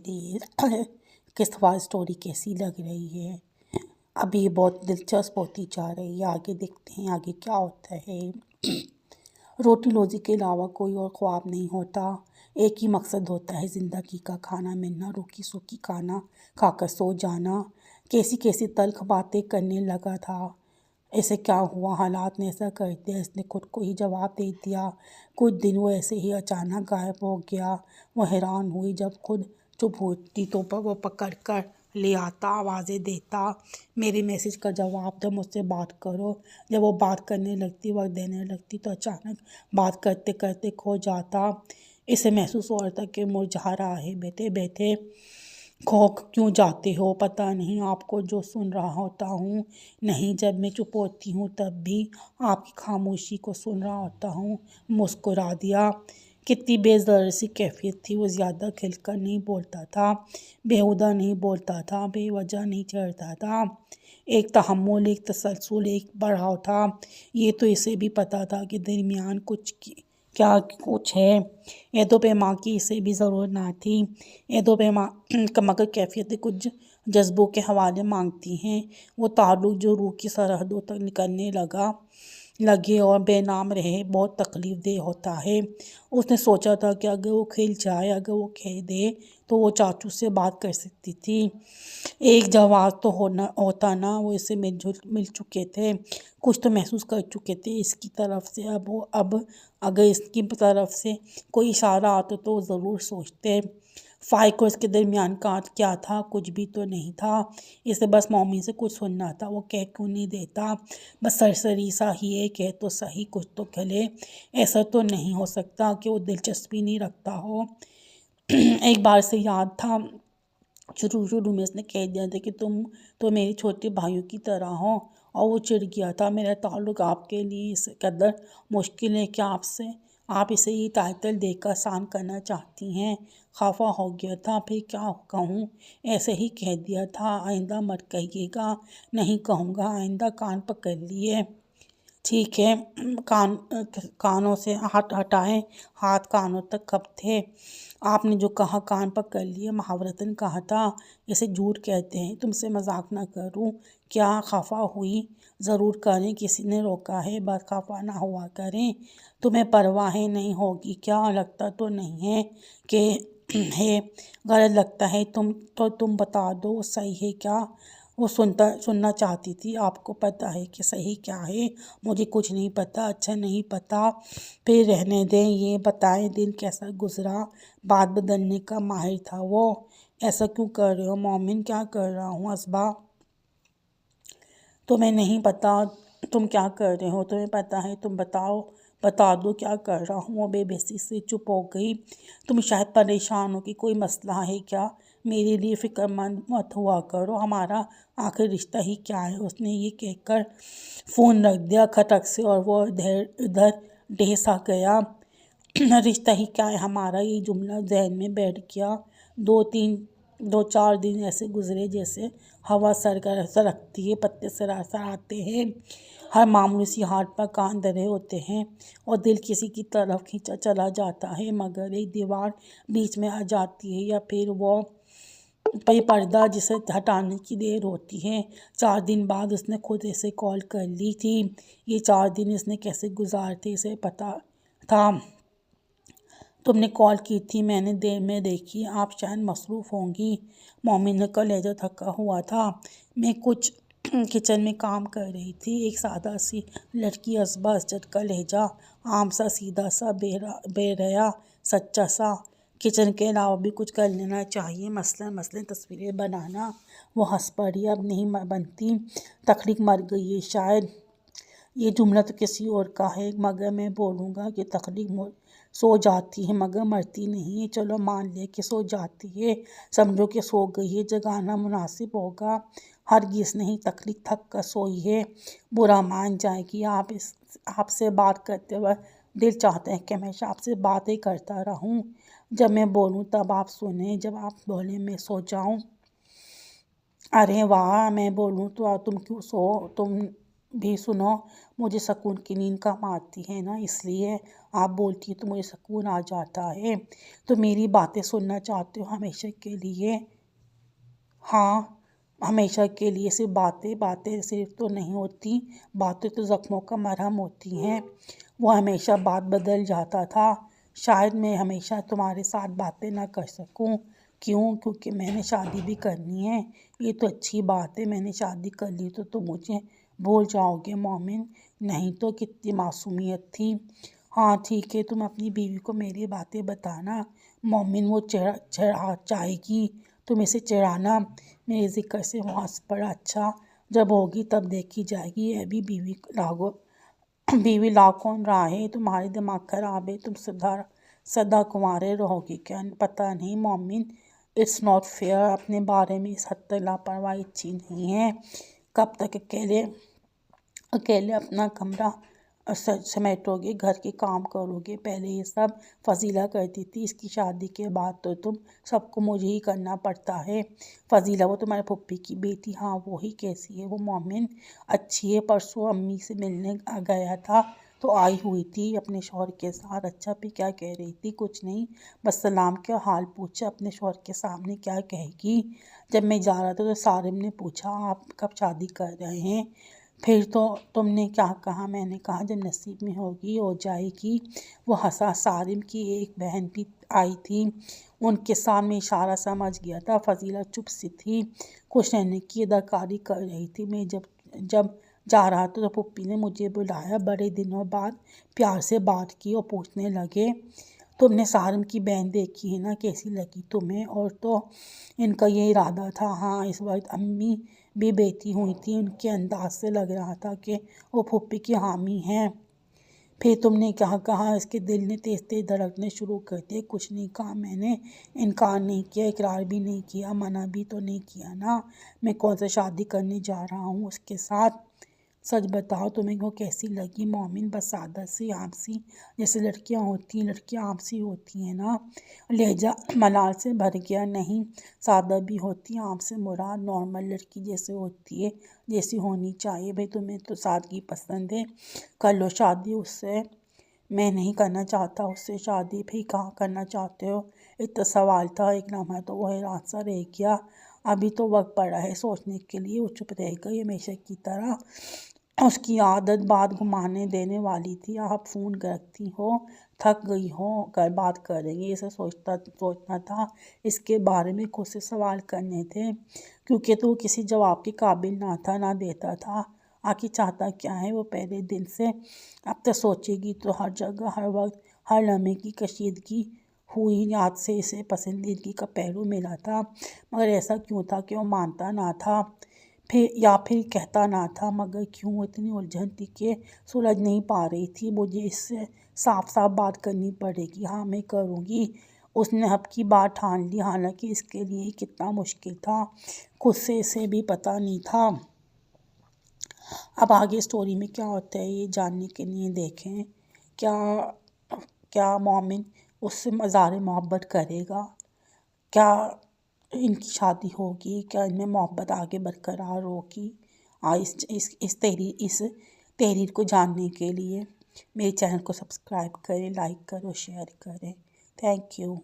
Please कि सवाल story कैसी लग रही है। अभी ये बहुत दिलचस्प होती जा रही है, आगे देखते हैं आगे क्या होता है। रोटी रोज़ी के अलावा कोई और ख्वाब नहीं होता, एक ही मकसद होता है ज़िंदगी का खाना मिलना, रूखी सूखी खाना खाकर सो जाना। कैसी कैसी तल्ख बातें करने लगा था, ऐसे क्या हुआ, हालात ने ऐसा कर दिया, इसने खुद को ही जवाब दे दिया। कुछ दिन वो ऐसे ही अचानक गायब हो गया। वो हैरान हुई जब खुद चुप होती तो वो पकड़ कर ले आता, आवाज़ें देता, मेरे मैसेज का जवाब दो, मुझसे बात करो। जब वो बात करने लगती, वक्त देने लगती तो अचानक बात करते करते खो जाता। इसे महसूस हो रहा था कि मुरझा रहा है, बैठे बैठे खो क्यों जाते हो, पता नहीं आपको जो सुन रहा होता हूँ। नहीं, जब मैं चुप होती हूँ तब भी आपकी खामोशी को सुन रहा होता हूँ। मुस्कुरा दिया। कितनी बेज़र सी कैफियत थी। वो ज़्यादा खिलकर नहीं बोलता था, बेहुदा नहीं बोलता था, बेवजह नहीं चढ़ता था। एक तहम्मुल, एक तसलसल, एक बढ़ाव था। ये तो इसे भी पता था कि दरमियान क्या कुछ है। ऐदो पैमा की इसे भी ज़रूरत ना थी। ऐदो पैमा मगर कैफियतें कुछ जज्बों के हवाले मांगती हैं। वो ताल्लुक जो रूह की सरहदों तक निकलने लगे और बेनाम रहे, बहुत तकलीफ दे होता है। उसने सोचा था कि अगर वो खिल जाए, अगर वो कह दे तो वो चाचू से बात कर सकती थी। एक जवाब तो होता ना, वो इसे मिल चुके थे, कुछ तो महसूस कर चुके थे इसकी तरफ से। अब अगर इसकी तरफ से कोई इशारा आता तो ज़रूर सोचते। फ़ाइक और इसके दरमियान का क्या था, कुछ भी तो नहीं था। इसे बस मम्मी से कुछ सुनना था, वो कह क्यों नहीं देता। बस सरसरी सा ही है, कह तो सही, कुछ तो खले। ऐसा तो नहीं हो सकता कि वो दिलचस्पी नहीं रखता हो। एक बार से याद था, शुरू में इसने कह दिया था कि तुम तो मेरे छोटे भाइयों की तरह हो, और वो चिढ़ गया था। मेरा ताल्लुक़ आपके लिए इस कदर मुश्किल है कि आप इसे ये टाइटल देकर आसान करना चाहती हैं। खफा हो गया था, फिर क्या कहूँ, ऐसे ही कह दिया था। आइंदा मत कहिएगा। नहीं कहूँगा, आइंदा कान पकड़ लिए। ठीक है। कानों से हाथ हटाएं। हाथ कानों तक कब थे। आपने जो कहा कान पर कर लिए, महावरतन कहा था। इसे झूठ कहते हैं, तुमसे मजाक ना करूं। क्या खफा हुई? ज़रूर करें, किसी ने रोका है, बस खफा ना हुआ करें। तुम्हें परवाह नहीं होगी क्या? लगता तो नहीं है कि है। गलत लगता है तुम बता दो, सही है क्या? वो सुनना चाहती थी। आपको पता है कि सही क्या है? मुझे कुछ नहीं पता, अच्छा नहीं पता। फिर रहने दें, ये बताएं दिन कैसा गुजरा। बात बदलने का माहिर था वो। ऐसा क्यों कर रहे हो मोमिन? क्या कर रहा हूँ असबा? तुम्हें नहीं पता तुम क्या कर रहे हो? तुम्हें पता है, तुम बता दो क्या कर रहा हूँ। वो बेबसी से चुप हो गई। तुम शायद परेशान हो कि कोई मसला है क्या? मेरे लिए फ़िक्रमंद मत हुआ करो, हमारा आखिर रिश्ता ही क्या है। उसने ये कहकर फ़ोन रख दिया खटक से, और वो इधर ढेसा गया। रिश्ता ही क्या है हमारा, ये जुमला जहन में बैठ गया। 2-4 दिन ऐसे गुजरे जैसे हवा सरकती है, पत्ते सराते हैं, हर मामूली सी हाथ पर कान धरे होते हैं, और दिल किसी की तरफ खींचा चला जाता है, मगर एक दीवार बीच में आ जाती है, या फिर वो पर्दा जिसे हटाने की देर होती है। 4 दिन बाद उसने खुद ऐसे कॉल कर ली थी। ये 4 दिन इसने कैसे गुजारते इसे पता था। तुमने कॉल की थी, मैंने देर में देखी, आप शायद मसरूफ़ होंगी। मोमिन का लहजा थका हुआ था। मैं कुछ किचन में काम कर रही थी। एक सादा सी लड़की असबा असजद का लहजा, आम सा, सीधा सा, बेरया, सच्चा सा। किचन के अलावा भी कुछ कर लेना चाहिए, मसलन तस्वीरें बनाना। वो हंस पड़ी। अब नहीं बनती, तख्लीक मर गई है शायद। ये जुमला तो किसी और का है, मगर मैं बोलूँगा कि तख्लीक सो जाती है मगर मरती नहीं है। चलो मान ले कि सो जाती है, समझो कि सो गई है, जगाना मुनासिब होगा। हरगिज़ नहीं, तख्लीक थक कर सोई है, बुरा मान जाएगी। आपसे बात करते वक्त दिल चाहता है कि हमेशा आपसे बातें करता रहूं। जब मैं बोलूं तब आप सुने, जब आप बोलें मैं सो जाऊं। अरे वाह, मैं बोलूं तो तुम क्यों तुम بھی سنو، مجھے سکون کی نیند کم آتی ہے نا، اس لیے آپ بولتی تو مجھے سکون آ جاتا ہے۔ تو میری باتیں سننا چاہتے ہو ہمیشہ کے لیے؟ ہاں، ہمیشہ کے لیے صرف باتیں صرف تو نہیں ہوتی، باتیں تو زخموں کا مرہم ہوتی ہیں۔ وہ ہمیشہ بات بدل جاتا تھا، شاید میں ہمیشہ تمہارے ساتھ باتیں نہ کر سکوں۔ کیوں؟ کیونکہ میں نے شادی بھی کرنی ہے۔ یہ تو اچھی بات ہے، میں نے شادی کر لی تو تم مجھے بھول جاؤ گے مومن؟ نہیں تو، کتنی معصومیت تھی۔ ہاں ٹھیک ہے، تم اپنی بیوی کو میری باتیں بتانا مومن، وہ چاہے گی تم اسے چڑھانا۔ میرے ذکر سے وہ ہنس پڑا۔ اچھا، جب ہوگی تب دیکھی جائے گی، ابھی بیوی لا کون رہا ہے؟ تمہارے دماغ خراب ہے؟ تم سدا کنوارے رہو گی کیا؟ پتہ نہیں مومن، اٹس ناٹ فیئر۔ اپنے بارے میں اس حد تک لاپرواہی اچھی نہیں ہے۔ کب تک اکیلے اپنا کمرہ سمیٹو گے، گھر کے کام کرو گے؟ پہلے یہ سب فضیلہ کرتی تھی، اس کی شادی کے بعد تو تم سب کو مجھے ہی کرنا پڑتا ہے۔ فضیلہ وہ تمہارے پھپھی کی بیٹی؟ ہاں، وہی۔ کیسی ہے وہ مومن؟ اچھی ہے، پرسوں امی سے ملنے گیا تھا تو آئی ہوئی تھی اپنے شوہر کے ساتھ۔ اچھا، پھر کیا کہہ رہی تھی؟ کچھ نہیں، بس سلام کا حال پوچھا۔ اپنے شوہر کے سامنے کیا کہے گی؟ جب میں جا رہا تھا تو سارم نے پوچھا آپ کب شادی کر رہے ہیں؟ پھر تو تم نے کیا کہا؟ میں نے کہا جب نصیب میں ہوگی ہو جائے گی۔ وہ ہنسا۔ سارم کی ایک بہن بھی آئی تھی، ان کے سامنے اشارہ سمجھ گیا تھا۔ فضیلہ چپ سی تھی، خوش رہنے کی اداکاری کر رہی تھی۔ میں جب جا رہا تھا تو پھپھی نے مجھے بلایا، بڑے دنوں بعد پیار سے بات کی اور پوچھنے لگے تم نے سارم کی بہن دیکھی ہے نا، کیسی لگی تمہیں؟ اور تو ان کا یہ ارادہ تھا۔ ہاں، اس وقت امی بھی بیٹھی ہوئی تھی، ان کے انداز سے لگ رہا تھا کہ وہ پھپھی کی حامی ہیں۔ پھر تم نے کیا کہا؟ اس کے دل نے تیز تیز دھڑکنے شروع کر دیے۔ کچھ نہیں کہا میں نے، انکار نہیں کیا، اقرار بھی نہیں کیا، منع بھی تو نہیں کیا نا۔ میں کون سے شادی کرنے جا رہا ہوں اس کے ساتھ؟ سچ بتاؤ تمہیں وہ کیسی لگی مومن؟ بس سادہ سی، عام سی، جیسے لڑکیاں ہوتی ہیں، لڑکیاں عام سی ہوتی ہیں نا۔ لہجہ ملال سے بھر گیا۔ نہیں، سادہ بھی ہوتی ہیں، عام سے مراد نارمل لڑکی جیسے ہوتی ہے، جیسی ہونی چاہیے۔ بھئی تمہیں تو سادگی پسند ہے، کر لو شادی اس سے۔ میں نہیں کرنا چاہتا اس سے شادی۔ پھر کہاں کرنا چاہتے ہو؟ ایک تو سوال تھا، ایک لمحہ تو وہ حیران سا رہ گیا۔ ابھی تو وقت پڑا ہے سوچنے کے لیے۔ وہ چپ رہ گئی ہمیشہ کی طرح۔ اس کی عادت بات گھمانے دینے والی تھی۔ آپ فون رکھتی ہو، تھک گئی ہو، کل بات کریں گے، اسے سوچنا تھا، اس کے بارے میں خود سے سوال کرنے تھے، کیونکہ تو وہ کسی جواب کے قابل نہ تھا، نہ دیتا تھا۔ آخر چاہتا کیا ہے وہ پہلے دن سے؟ اب تک سوچے گی تو ہر جگہ، ہر وقت، ہر لمحے کی کشیدگی ہوئی یاد سے اسے پسندیدگی کا پہلو ملا تھا، مگر ایسا کیوں تھا کہ وہ مانتا نہ تھا یا پھر کہتا نہ تھا؟ مگر کیوں اتنی الجھن تھی کہ سلجھ نہیں پا رہی تھی؟ مجھے اس سے صاف صاف بات کرنی پڑے گی۔ ہاں میں کروں گی۔ اس نے اب کی بات ٹھان لی، حالانکہ اس کے لیے کتنا مشکل تھا خود سے اسے بھی پتہ نہیں تھا۔ اب آگے سٹوری میں کیا ہوتا ہے یہ جاننے کے لیے دیکھیں۔ کیا مومن اس سے اظہار محبت کرے گا؟ کیا ان کی شادی ہوگی؟ کیا ان میں محبت آگے برقرار ہوگی؟ اس تحریر کو جاننے کے لیے میرے چینل کو سبسکرائب کریں، لائک کریں، شیئر کریں۔ Thank you.